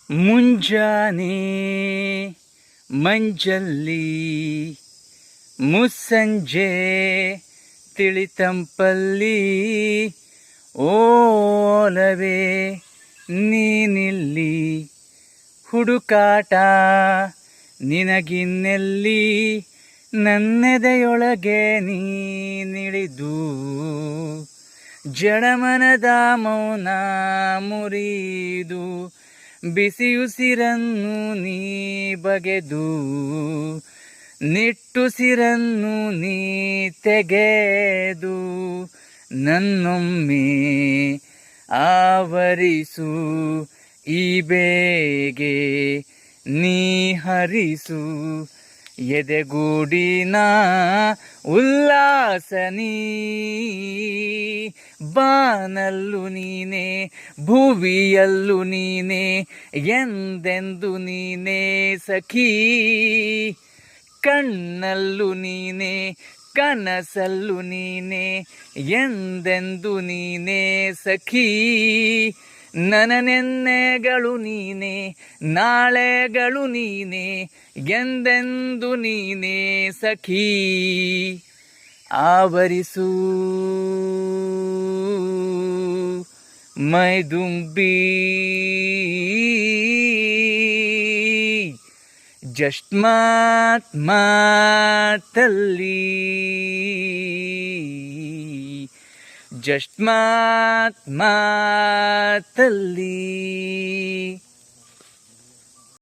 ಮುಂಜಾನೆ ಮಂಜಲ್ಲಿ ಮುಸ್ಸಂಜೆ ತಿಳಿತಂಪಲ್ಲಿ ಓಲವೇ ನೀನಿಲ್ಲಿ ಹುಡುಕಾಟ ನಿನಗಿನ್ನೆಲ್ಲಿ ನನ್ನೆದೆಯೊಳಗೆ ನೀನಿಳಿದು ಜಡಮನದ ಮೌನ ಮುರಿದು ಬಿಸಿಯುಸಿರನ್ನು ನೀ ಬಗೆದು ನಿಟ್ಟುಸಿರನ್ನು ನೀ ತೆಗೆದು ನನ್ನೊಮ್ಮೆ ಆವರಿಸು ಈ ಬೇಗೆ ನೀ ಹರಿಸು ಎದೆಗೂಡಿನ ಉಲ್ಲಾಸನೀ ಬಾನಲ್ಲು ನೀನೆ ಭುವಿಯಲ್ಲು ನೀನೆ ಎಂದೆಂದು ನೀನೆ ಸಖಿ ಕಣ್ಣಲ್ಲು ನೀನೆ ಕನಸಲ್ಲು ನೀನೆ ಎಂದೆಂದು ನೀನೆ ಸಖಿ ನನನೆನ್ನೆಗಳು ನೀನೆ ನಾಳೆಗಳು ನೀನೆ ಎಂದೆಂದು ನೀನೆ ಸಖಿ ಆವರಿಸು ಮೈದುಂಬಿ ಜಸ್ಟ್ ಮಾತಲ್ಲಿ ಜಸ್ಟ್ ಮಾತಲ್ಲಿ